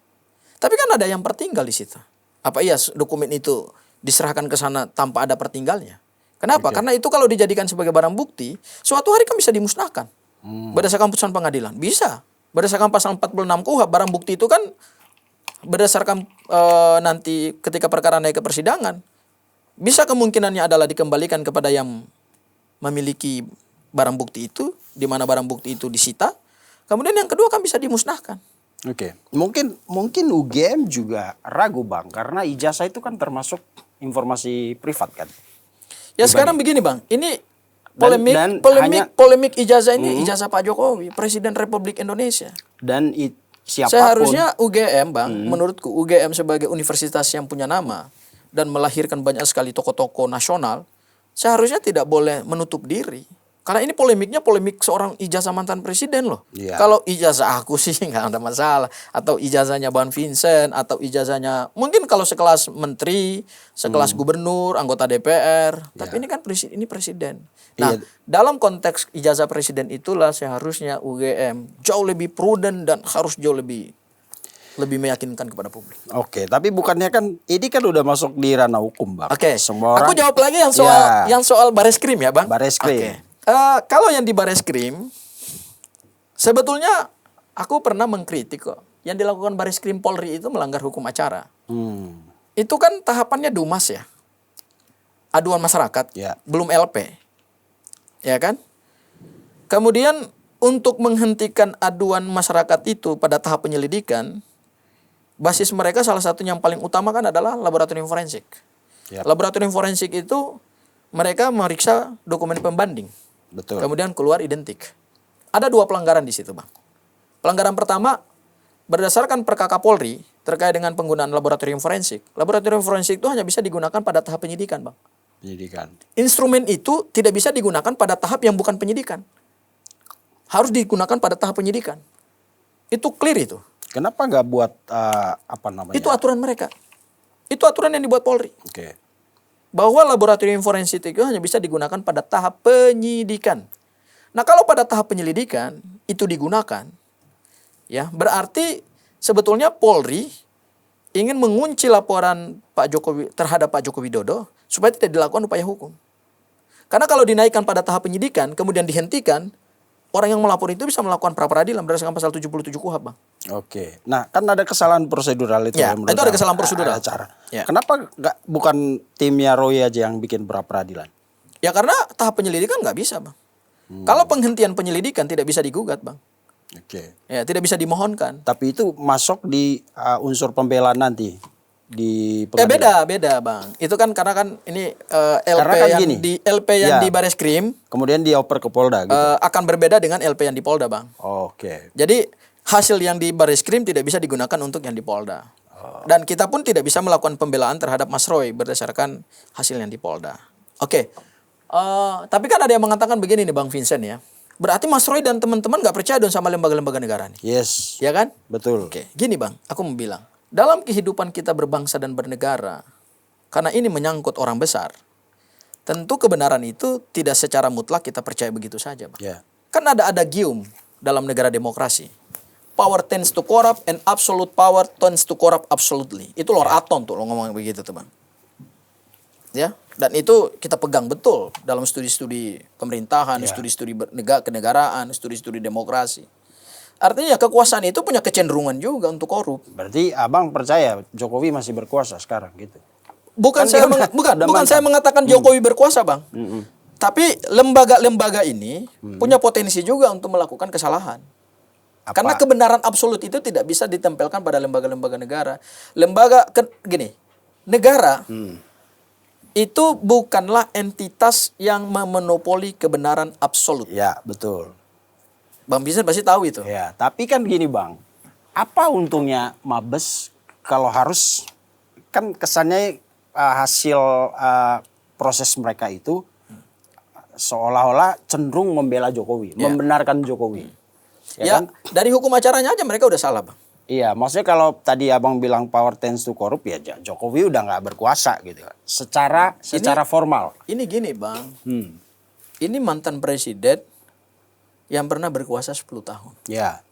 Tapi kan ada yang tertinggal di situ. Apa iya dokumen itu diserahkan ke sana tanpa ada pertinggalnya? Kenapa? Karena itu kalau dijadikan sebagai barang bukti, suatu hari kan bisa dimusnahkan. Berdasarkan putusan pengadilan. Bisa. Berdasarkan pasal 46 KUHP, barang bukti itu kan berdasarkan nanti ketika perkara naik ke persidangan, bisa kemungkinannya adalah dikembalikan kepada yang memiliki barang bukti itu, di mana barang bukti itu disita. Kemudian yang kedua kan bisa dimusnahkan. Oke. Mungkin UGM juga ragu, Bang, karena ijazah itu kan termasuk informasi privat kan. Ya sekarang begini, Bang. Ini Dan polemik ijazah ini ijazah Pak Jokowi, Presiden Republik Indonesia. Dan siapapun Seharusnya UGM, Bang, menurutku UGM sebagai universitas yang punya nama dan melahirkan banyak sekali tokoh-tokoh nasional, seharusnya tidak boleh menutup diri Karena ini polemiknya polemik seorang ijazah mantan presiden loh. Iya. Kalau ijazah aku sih nggak ada masalah. Atau ijazahnya Bang Vincent, atau ijazahnya mungkin kalau sekelas menteri, sekelas gubernur, anggota DPR. Tapi ini kan ini presiden. Nah, Iya. dalam konteks ijazah presiden itulah seharusnya UGM jauh lebih prudent dan harus jauh lebih meyakinkan kepada publik. Oke, tapi bukannya kan ini kan udah masuk di ranah hukum, Bang. Oke, Semua orang. aku jawab lagi yang soal Bareskrim ya, Bang. Bareskrim. Oke. Kalau yang di Bareskrim, sebetulnya aku pernah mengkritik kok. Yang dilakukan Bareskrim Polri itu melanggar hukum acara. Itu kan tahapannya Dumas ya, aduan masyarakat, Ya. belum LP, ya kan? Kemudian untuk menghentikan aduan masyarakat itu pada tahap penyelidikan, basis mereka salah satu yang paling utama kan adalah laboratorium forensik. Yap. Laboratorium forensik itu mereka meriksa dokumen pembanding. Betul. Kemudian keluar identik. Ada 2 pelanggaran di situ, Bang. Pelanggaran pertama, berdasarkan Perkaka Polri terkait dengan penggunaan laboratorium forensik. Laboratorium forensik itu hanya bisa digunakan pada tahap penyidikan, Bang. Penyidikan. Instrumen itu tidak bisa digunakan pada tahap yang bukan penyidikan. Harus digunakan pada tahap penyidikan. Itu clear itu. Kenapa nggak buat apa namanya? Itu aturan mereka. Itu aturan yang dibuat Polri. Oke. Bahwa laboratorium forensik itu hanya bisa digunakan pada tahap penyidikan. Nah, kalau pada tahap penyelidikan itu digunakan, ya berarti sebetulnya Polri ingin mengunci laporan Pak Jokowi terhadap Pak Joko Widodo supaya tidak dilakukan upaya hukum. Karena kalau dinaikkan pada tahap penyidikan kemudian dihentikan, orang yang melapor itu bisa melakukan pra peradilan berdasarkan pasal 77 KUHP, Bang. Oke. Nah, kan ada kesalahan prosedural itu. Ya, menurut itu ada Anda. kesalahan prosedural. Ada cara. Ya. Kenapa bukan timnya Roy aja yang bikin pra peradilan? Ya karena tahap penyelidikan nggak bisa, Bang. Kalau penghentian penyelidikan tidak bisa digugat, Bang. Oke. Ya, tidak bisa dimohonkan. Tapi itu masuk di unsur pembelaan nanti di pengadilan. Beda, Bang. Itu kan karena kan ini LP Karena kan yang gini, di LP yang ya. di Bareskrim Kemudian dioper ke Polda gitu. akan berbeda dengan LP yang di Polda, Bang. Oke. Jadi hasil yang di Bareskrim tidak bisa digunakan untuk yang di Polda. Dan kita pun tidak bisa melakukan pembelaan terhadap Mas Roy berdasarkan hasil yang di Polda. Oke. Tapi kan ada yang mengatakan begini nih, Bang Vincent ya. Berarti Mas Roy dan teman-teman nggak percaya dong sama lembaga-lembaga negara nih. Yes. Ya kan? Betul. Oke, gini Bang, aku mau bilang. Dalam kehidupan kita berbangsa dan bernegara, karena ini menyangkut orang besar, tentu kebenaran itu tidak secara mutlak kita percaya begitu saja, Bang. Ya. Kan ada adagium dalam negara demokrasi. Power tends to corrupt and absolute power tends to corrupt absolutely. Itu Lord Acton tuh lo ngomong begitu tuh, Bang. Ya, dan itu kita pegang betul dalam studi-studi pemerintahan, studi-studi kenegaraan, studi-studi demokrasi. Artinya kekuasaan itu punya kecenderungan juga untuk korup. Berarti Abang percaya Jokowi masih berkuasa sekarang gitu? Bukan Kan saya dia bukan saya mengatakan Jokowi berkuasa, Bang. Tapi lembaga-lembaga ini punya potensi juga untuk melakukan kesalahan. Karena kebenaran absolut itu tidak bisa ditempelkan pada lembaga-lembaga negara. Negara itu bukanlah entitas yang memonopoli kebenaran absolut. Ya, betul. Bang Vincent pasti tahu itu. Ya, tapi kan gini Bang, apa untungnya Mabes kalau harus, kan kesannya hasil proses mereka itu seolah-olah cenderung membela Jokowi, membenarkan Jokowi. Ya, Kan? dari hukum acaranya aja mereka udah salah, Bang. Iya, maksudnya kalau tadi Abang bilang power tends to corrupt, ya Jokowi udah nggak berkuasa gitu. Secara formal. Ini gini, Bang. Ini mantan presiden yang pernah berkuasa 10 tahun. Ya,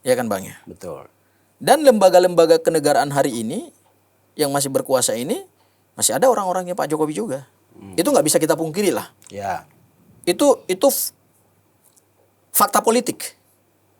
Ya kan, Bang ya? betul. Dan lembaga-lembaga kenegaraan hari ini yang masih berkuasa ini masih ada orang-orangnya Pak Jokowi juga. Itu nggak bisa kita pungkiri lah. Ya. Itu fakta politik.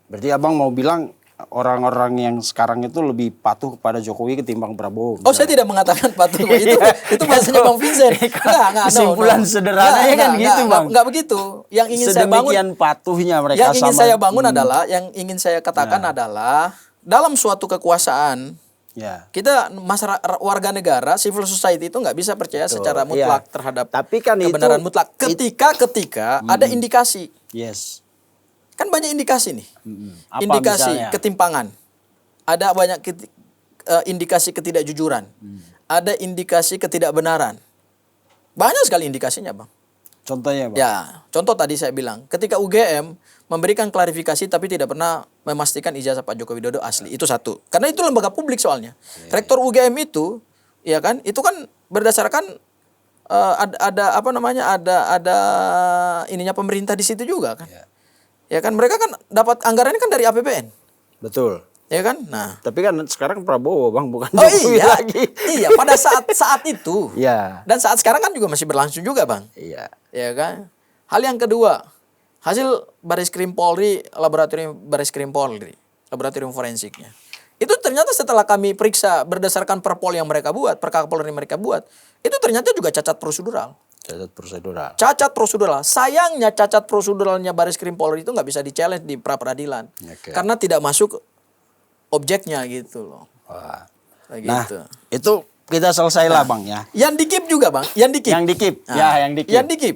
Berarti Abang mau bilang orang-orang yang sekarang itu lebih patuh kepada Jokowi ketimbang Prabowo. Oh, saya tidak mengatakan patuh. itu bahasanya Bang Vincent. Enggak, Kesimpulan sederhananya kan gitu, Bang. Enggak begitu. Yang ingin saya bangun, sedemikian patuhnya mereka yang ingin sama. saya bangun adalah, yang ingin saya katakan adalah dalam suatu kekuasaan, Ya. kita masyarakat, warga negara, civil society itu nggak bisa percaya secara mutlak terhadap Tapi kan kebenaran itu, mutlak. Ketika ada indikasi, Yes. kan banyak indikasi nih, Apa indikasi misalnya? ketimpangan, ada banyak indikasi ketidakjujuran, ada indikasi ketidakbenaran, banyak sekali indikasinya, Bang. Contohnya, Bang? Ya, contoh tadi saya bilang, ketika UGM memberikan klarifikasi tapi tidak pernah memastikan ijazah Pak Joko Widodo asli. Itu satu. Karena itu lembaga publik soalnya. Rektor UGM itu, ya kan, itu kan berdasarkan ada apa namanya? Ada ininya pemerintah di situ juga kan. Ya kan, mereka kan dapat anggarannya kan dari APBN. Betul. Ya kan? Nah, Tapi kan sekarang Prabowo, Bang, bukan oh Jokowi iya. lagi. Iya, pada saat itu. Iya. Dan saat sekarang kan juga masih berlangsung juga, Bang. Iya. Ya kan? Hal yang kedua, hasil Baris Krim Polri, laboratorium Baris Krim Polri, laboratorium forensiknya. Itu ternyata setelah kami periksa berdasarkan perpol yang mereka buat, perkapolri yang mereka buat, itu ternyata juga cacat prosedural. Cacat prosedural. Cacat prosedural. Sayangnya cacat proseduralnya Baris Krim Polri itu nggak bisa di-challenge di pra-peradilan. Oke. Karena tidak masuk objeknya gitu loh. Wah. Kayak Nah, gitu. itu kita selesai lah, Bang, ya. Yang dikip juga, Bang. Yang dikip. Yang dikip. Nah, Ya, yang dikip. Yang dikip.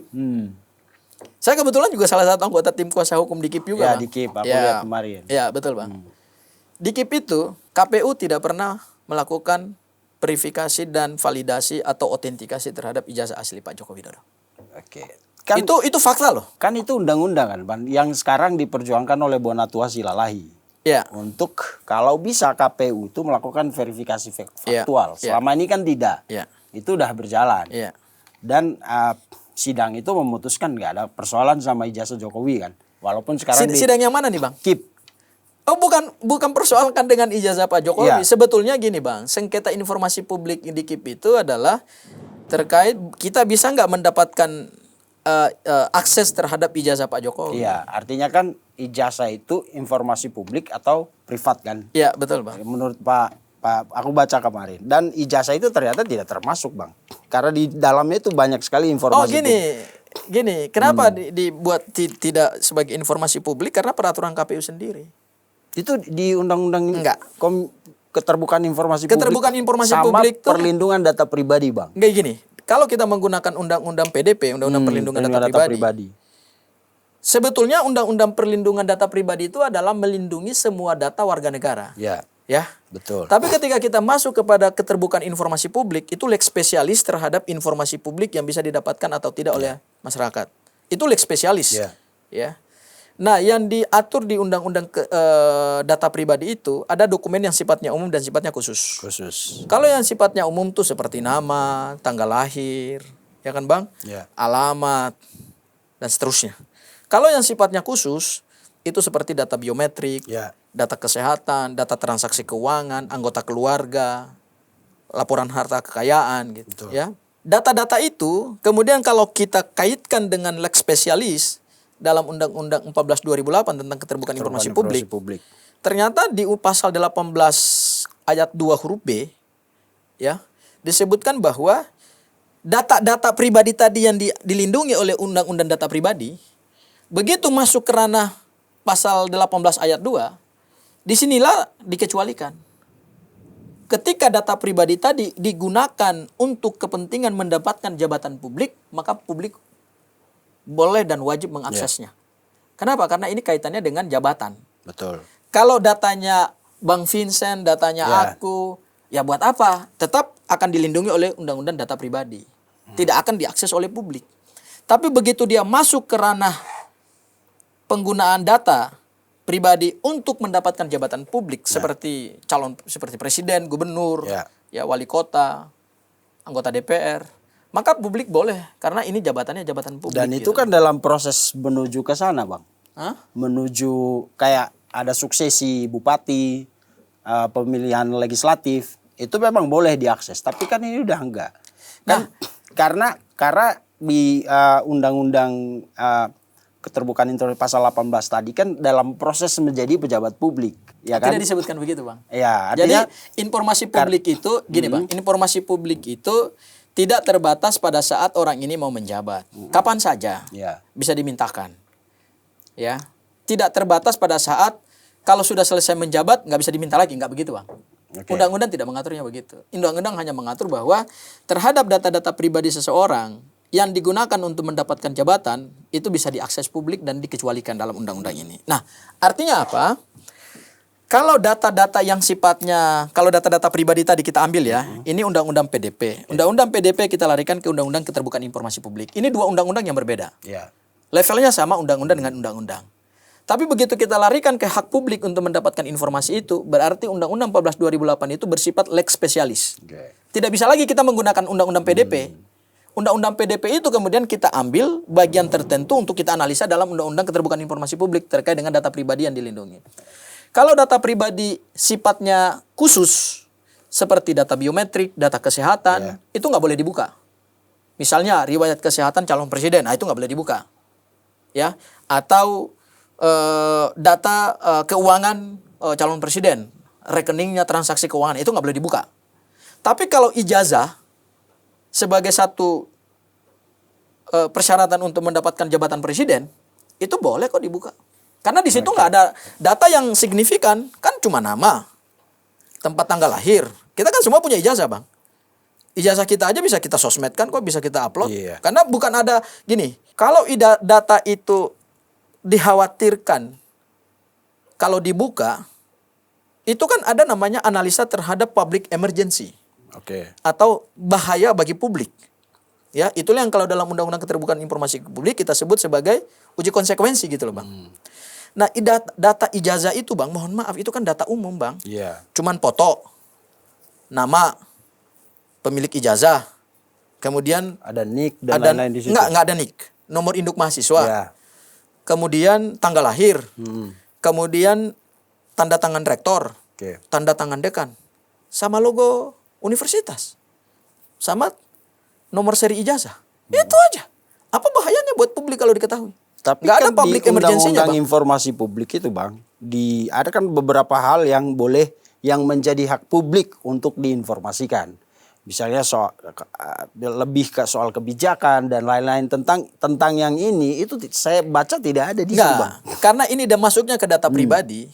Saya kebetulan juga salah satu anggota tim kuasa hukum Dikip juga, Ya, Bang. Dikip. Aku lihat kemarin. Ya, betul, Bang. Dikip itu KPU tidak pernah melakukan verifikasi dan validasi atau autentikasi terhadap ijazah asli Pak Joko Widodo. Oke. Kan Itu fakta loh. kan itu undang-undang kan, Bang, yang sekarang diperjuangkan oleh Bonatua Silalahi. Ya. Untuk kalau bisa KPU itu melakukan verifikasi Iya, faktual. iya. Selama ini kan tidak. Ya. Itu udah berjalan. Ya. Dan sidang itu memutuskan nggak ada persoalan sama ijazah Jokowi kan. Walaupun sekarang Sidang yang mana nih, Bang? Kip. Oh, bukan persoalkan dengan ijazah Pak Jokowi. Iya. Sebetulnya gini, Bang, sengketa informasi publik di Dikip itu adalah terkait kita bisa nggak mendapatkan akses terhadap ijazah Pak Jokowi. Iya, artinya kan ijazah itu informasi publik atau privat kan. Iya, betul, Bang. Menurut Pak aku baca kemarin, dan ijazah itu ternyata tidak termasuk, Bang, karena di dalamnya itu banyak sekali informasi. Oh, gini, kenapa dibuat tidak sebagai informasi publik? Karena peraturan KPU sendiri. Itu di undang-undang Enggak. Keterbukaan informasi Keterbukaan informasi sama publik tuh- perlindungan data pribadi, Bang. Enggak gini, kalau kita menggunakan undang-undang PDP, undang-undang perlindungan data pribadi, sebetulnya undang-undang perlindungan data pribadi itu adalah melindungi semua data warga negara. Ya, Ya. betul. Tapi ketika kita masuk kepada keterbukaan informasi publik, itu lex spesialis terhadap informasi publik yang bisa didapatkan atau tidak oleh masyarakat. Itu lex spesialis. Ya. Ya. Nah, yang diatur di undang-undang data pribadi itu ada dokumen yang sifatnya umum dan sifatnya khusus. Khusus. Kalau yang sifatnya umum tuh seperti nama, tanggal lahir, ya kan, Bang? Ya. Alamat dan seterusnya. Kalau yang sifatnya khusus itu seperti data biometrik, Ya. data kesehatan, data transaksi keuangan, anggota keluarga, laporan harta kekayaan gitu, Betul. ya. Data-data itu kemudian kalau kita kaitkan dengan lex spesialis dalam Undang-Undang 14 2008 tentang keterbukaan informasi publik, ternyata di pasal 18 ayat 2 huruf B ya, disebutkan bahwa data-data pribadi tadi yang dilindungi oleh Undang-Undang Data Pribadi, begitu masuk ke ranah pasal 18 ayat 2, disinilah dikecualikan. Ketika data pribadi tadi digunakan untuk kepentingan mendapatkan jabatan publik, maka publik boleh dan wajib mengaksesnya. Kenapa? Karena ini kaitannya dengan jabatan. Betul. Kalau datanya Bang Vincent, datanya aku, ya buat apa? Tetap akan dilindungi oleh Undang-Undang Data Pribadi. Tidak akan diakses oleh publik. Tapi begitu dia masuk ke ranah penggunaan data pribadi untuk mendapatkan jabatan publik seperti calon, seperti presiden, gubernur, ya wali kota, anggota DPR, maka publik boleh karena ini jabatannya jabatan publik. Dan itu kan dalam proses menuju ke sana, Bang. Hah? Menuju kayak ada suksesi bupati, pemilihan legislatif, itu memang boleh diakses. Tapi kan ini udah enggak. Kan karena di undang-undang keterbukaan informasi pasal 18 tadi kan dalam proses menjadi pejabat publik, ya kan? Tidak disebutkan begitu, Bang. Ya, Jadi artinya informasi publik itu gini, Bang. Informasi publik itu tidak terbatas pada saat orang ini mau menjabat. Kapan saja bisa dimintakan. Ya. Tidak terbatas pada saat kalau sudah selesai menjabat nggak bisa diminta lagi, nggak begitu, Bang. Undang-undang tidak mengaturnya begitu. Undang-undang hanya mengatur bahwa terhadap data-data pribadi seseorang yang digunakan untuk mendapatkan jabatan itu bisa diakses publik dan dikecualikan dalam undang-undang ini. Nah, artinya apa? Kalau data-data yang sifatnya, kalau data-data pribadi tadi kita ambil ya, ini undang-undang PDP. Undang-undang PDP kita larikan ke undang-undang keterbukaan informasi publik. Ini dua undang-undang yang berbeda. Ya. Levelnya sama undang-undang dengan undang-undang. Tapi begitu kita larikan ke hak publik untuk mendapatkan informasi itu, berarti Undang-Undang 14 2008 itu bersifat lex specialis. Oke. Tidak bisa lagi kita menggunakan Undang-Undang PDP. Undang-Undang PDP itu kemudian kita ambil bagian tertentu untuk kita analisa dalam Undang-Undang keterbukaan informasi publik terkait dengan data pribadi yang dilindungi. Kalau data pribadi sifatnya khusus, seperti data biometrik, data kesehatan, itu nggak boleh dibuka. Misalnya riwayat kesehatan calon presiden, nah itu nggak boleh dibuka. Ya, atau data keuangan calon presiden, rekeningnya, transaksi keuangan, itu nggak boleh dibuka. Tapi kalau ijazah sebagai satu persyaratan untuk mendapatkan jabatan presiden, itu boleh kok dibuka. Karena di situ nggak ada data yang signifikan, kan cuma nama, tempat tanggal lahir. Kita kan semua punya ijazah, Bang. Ijazah kita aja bisa kita sosmedkan kok, bisa kita upload. Iya. Karena bukan ada gini, kalau data itu dikhawatirkan kalau dibuka, itu kan ada namanya analisa terhadap public emergency Oke. atau bahaya bagi publik. Ya, itulah yang kalau dalam Undang-Undang Keterbukaan Informasi Publik kita sebut sebagai uji konsekuensi gitu loh, Bang. Nah, data ijazah itu, Bang, mohon maaf, itu kan data umum, Bang. Iya. Cuman foto, nama pemilik ijazah, kemudian Ada NIK dan lain-lain di situ. nggak ada NIK, nomor induk mahasiswa, Ya. kemudian tanggal lahir, kemudian tanda tangan rektor, Oke. tanda tangan dekan, sama logo universitas, sama nomor seri ijazah. Itu aja. Apa bahayanya buat publik kalau diketahui? Tapi nggak kan ada public di emergency-nya, Undang-Undang Bang. Informasi Publik itu, Bang, ada kan beberapa hal yang boleh, yang menjadi hak publik untuk diinformasikan. Misalnya lebih ke soal kebijakan dan lain-lain tentang yang ini, itu saya baca tidak ada di situ, Bang. Nggak, karena ini udah masuknya ke data pribadi.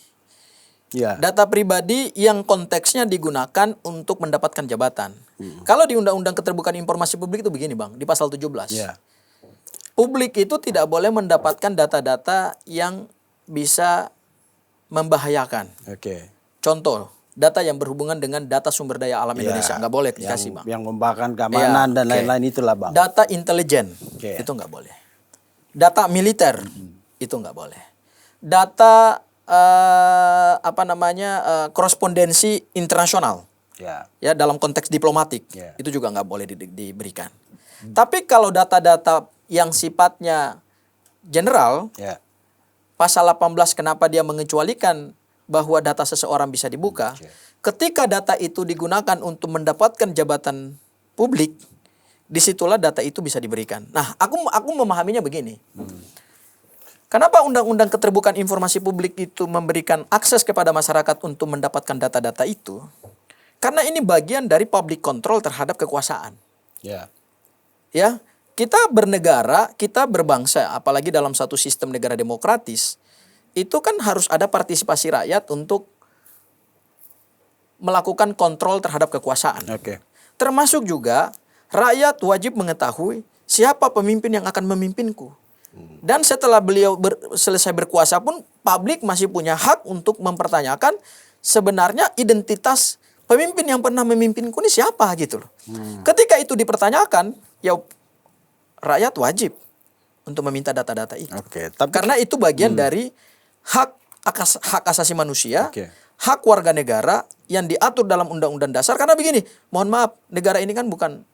Ya. Data pribadi yang konteksnya digunakan untuk mendapatkan jabatan. Kalau di Undang-Undang Keterbukaan Informasi Publik itu begini, Bang, di pasal 17. Ya. Publik itu tidak boleh mendapatkan data-data yang bisa membahayakan. Oke. Contoh, data yang berhubungan dengan data sumber daya alam Indonesia. Nggak boleh dikasih, Bang. Yang membahayakan keamanan dan oke. lain-lain itulah, Bang. Data intelijen, Oke. itu nggak boleh. Data militer, itu nggak boleh. Data korespondensi internasional, Ya. ya dalam konteks diplomatik, Ya. itu juga nggak boleh diberikan. Tapi kalau data-data yang sifatnya general, Ya. pasal 18 kenapa dia mengecualikan bahwa data seseorang bisa dibuka? Oke. Ketika data itu digunakan untuk mendapatkan jabatan publik, disitulah data itu bisa diberikan. Nah, aku memahaminya begini. Kenapa Undang-Undang Keterbukaan Informasi Publik itu memberikan akses kepada masyarakat untuk mendapatkan data-data itu? Karena ini bagian dari public control terhadap kekuasaan. Ya. Ya, kita bernegara, kita berbangsa, apalagi dalam satu sistem negara demokratis, itu kan harus ada partisipasi rakyat untuk melakukan kontrol terhadap kekuasaan. Oke. Termasuk juga rakyat wajib mengetahui siapa pemimpin yang akan memimpinku. Dan setelah beliau selesai berkuasa pun, publik masih punya hak untuk mempertanyakan sebenarnya identitas pemimpin yang pernah memimpinku ini siapa gitu loh. Ketika itu dipertanyakan, ya rakyat wajib untuk meminta data-data itu. Oke. Tapi Karena itu bagian dari hak asasi manusia, Oke. hak warga negara yang diatur dalam Undang-Undang Dasar. Karena begini, mohon maaf, negara ini kan bukan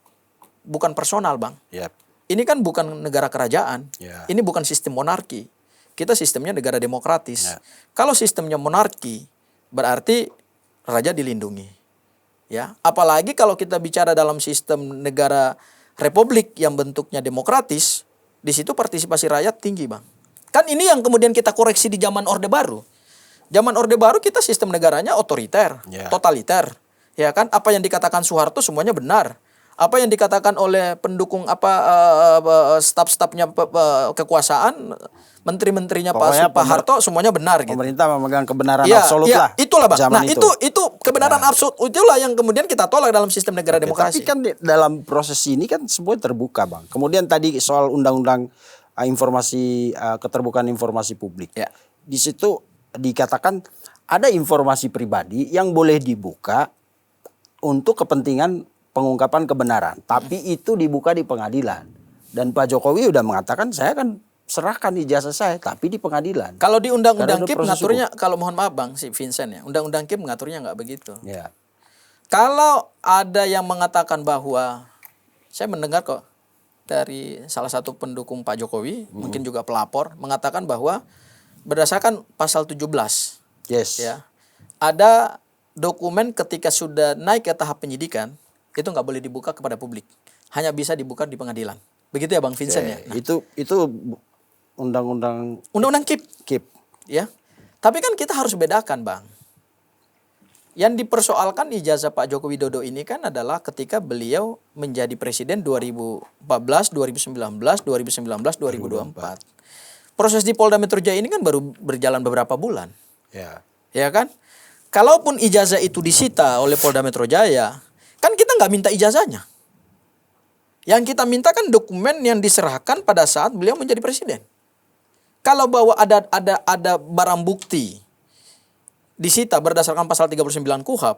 personal, Bang. ya. Ini kan bukan negara kerajaan. Ya. Ini bukan sistem monarki. Kita sistemnya negara demokratis. Ya. Kalau sistemnya monarki, berarti raja dilindungi. Ya, apalagi kalau kita bicara dalam sistem negara republik yang bentuknya demokratis, di situ partisipasi rakyat tinggi, Bang. Kan ini yang kemudian kita koreksi di zaman Orde Baru. Zaman Orde Baru kita sistem negaranya otoriter, Ya. totaliter. Ya kan, apa yang dikatakan Soeharto semuanya benar. Apa yang dikatakan oleh pendukung staf-stafnya kekuasaan, menteri-menterinya Pokoknya Pak Harto semuanya benar gitu. Pemerintah memegang kebenaran Iya, absolut iya, lah. itulah, Bang. zaman Nah, itu kebenaran absolut, itulah yang kemudian kita tolak dalam sistem negara demokrasi. Tapi kan dalam proses ini kan semua terbuka, Bang. Kemudian tadi soal undang-undang keterbukaan informasi publik. Ya. Di situ dikatakan ada informasi pribadi yang boleh dibuka untuk kepentingan pengungkapan kebenaran. Tapi itu dibuka di pengadilan. Dan Pak Jokowi udah mengatakan saya akan serahkan ijazah saya tapi di pengadilan. Kalau di Undang-Undang Karena ada KIP proses ngaturnya, kalau mohon maaf Bang, si Vincent ya, Undang-Undang KIP mengaturnya nggak begitu. Ya. Kalau ada yang mengatakan bahwa, saya mendengar kok dari salah satu pendukung Pak Jokowi, mungkin juga pelapor, mengatakan bahwa berdasarkan pasal 17, Yes. ya, ada dokumen ketika sudah naik ke tahap penyidikan, itu nggak boleh dibuka kepada publik. Hanya bisa dibuka di pengadilan. Begitu ya Bang Vincent ya? Nah, Itu undang-undang Undang-Undang KIP. KIP. Ya. Tapi kan kita harus bedakan, Bang. Yang dipersoalkan ijazah Pak Joko Widodo ini kan adalah ketika beliau menjadi presiden 2014, 2019, 2019, 2024. Proses di Polda Metro Jaya ini kan baru berjalan beberapa bulan. Ya. Ya kan? Kalaupun ijazah itu disita oleh Polda Metro Jaya, kan kita nggak minta ijazahnya. Yang kita minta kan dokumen yang diserahkan pada saat beliau menjadi presiden. Kalau bahwa ada barang bukti disita berdasarkan pasal 39 KUHP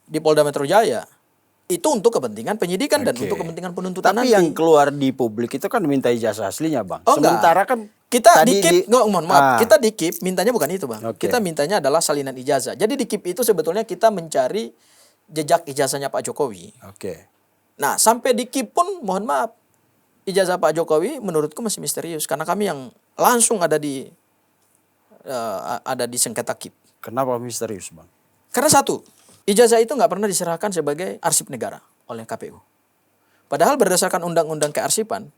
di Polda Metro Jaya, itu untuk kepentingan penyidikan dan untuk kepentingan penuntutan Tapi nanti. yang keluar di publik itu kan minta ijazah aslinya, Bang. Oh, Sementara kan kita tadi di KIP, mohon maaf, kita di KIP mintanya bukan itu, Bang. Oke. Kita mintanya adalah salinan ijazah. Jadi di KIP itu sebetulnya kita mencari jejak ijazahnya Pak Jokowi. Oke. Nah, sampai di KIP pun mohon maaf, ijazah Pak Jokowi menurutku masih misterius karena kami yang langsung ada di sengketa KIP. Kenapa misterius, Bang? Karena satu, ijazah itu nggak pernah diserahkan sebagai arsip negara oleh KPU. Padahal berdasarkan undang-undang kearsipan,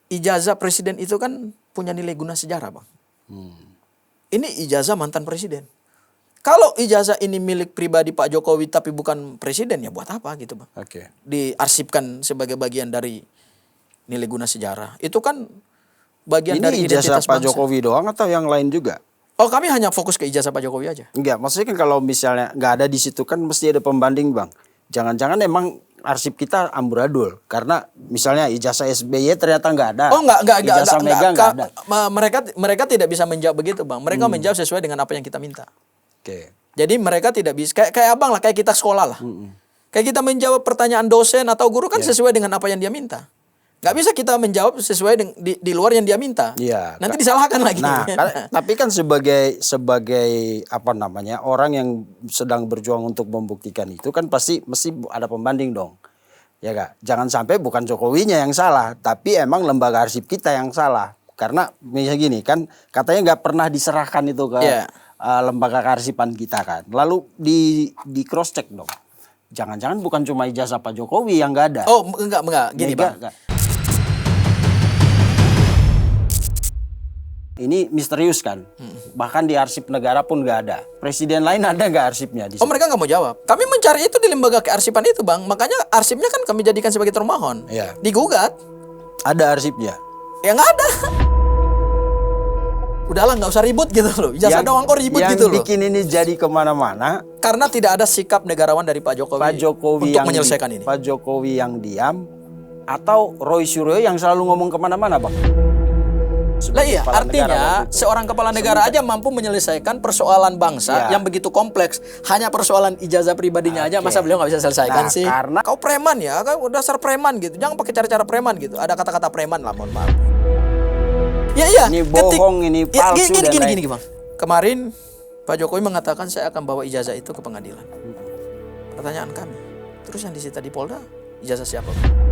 ijazah presiden itu kan punya nilai guna sejarah, Bang. Ini ijazah mantan presiden. Kalau ijazah ini milik pribadi Pak Jokowi tapi bukan presiden, ya buat apa gitu, Bang? Oke. Diarsipkan sebagai bagian dari nilai guna sejarah. Itu kan bagian Ini dari ijazah identitas Pak bangsa. Jokowi doang atau yang lain juga? Oh, kami hanya fokus ke ijazah Pak Jokowi aja. Enggak, maksudnya kan kalau misalnya nggak ada di situ kan mesti ada pembanding, Bang. Jangan-jangan emang arsip kita amburadul karena misalnya ijazah SBY ternyata nggak ada. Oh, enggak, Ijazah Mega nggak ada. Mereka tidak bisa menjawab begitu, Bang. Mereka menjawab sesuai dengan apa yang kita minta. Oke. Jadi mereka tidak bisa kayak abang lah, kayak kita sekolah lah. Kayak kita menjawab pertanyaan dosen atau guru kan sesuai dengan apa yang dia minta. Nggak bisa kita menjawab sesuai di luar yang dia minta. Iya. Nanti disalahkan lagi. Nah, tapi kan sebagai apa namanya orang yang sedang berjuang untuk membuktikan itu kan pasti mesti ada pembanding dong, ya Kak. Jangan sampai bukan Jokowinya yang salah, tapi emang lembaga arsip kita yang salah. Karena misalnya gini kan, katanya nggak pernah diserahkan itu ke lembaga kearsipan kita kan. Lalu di cross check dong. Jangan-jangan bukan cuma ijazah Pak Jokowi yang nggak ada. Oh, enggak. Gini, Mega, Bang. Kak. Ini misterius kan, bahkan di arsip negara pun nggak ada. Presiden lain ada nggak arsipnya di Oh, situ? mereka nggak mau jawab. Kami mencari itu di lembaga kearsipan itu, Bang. Makanya arsipnya kan kami jadikan sebagai termohon. Iya. Digugat. Ada arsipnya. Ya nggak ada. Udahlah, nggak usah ribut gitu loh. Ijazah doang kok ribut gitu loh. Yang bikin ini jadi kemana-mana. Karena tidak ada sikap negarawan dari Pak Jokowi, Pak Jokowi untuk yang menyelesaikan ini. Pak Jokowi yang diam atau Roy Suryo yang selalu ngomong kemana-mana, Bang. Lah iya, Kepala negara artinya waktu itu. seorang kepala negara aja mampu menyelesaikan persoalan bangsa Ya. yang begitu kompleks. Hanya persoalan ijazah pribadinya aja, masa beliau nggak bisa selesaikan Nah, sih? karena- Kau preman ya, kau dasar preman gitu. Jangan pakai cara-cara preman gitu. Ada kata-kata preman lah, mohon maaf. Ya iya. Ini bohong, ini palsu dan lain. Gini, Bang. Kemarin Pak Jokowi mengatakan saya akan bawa ijazah itu ke pengadilan. Pertanyaan kami, terus yang disita di Polda ijazah siapa, Bang?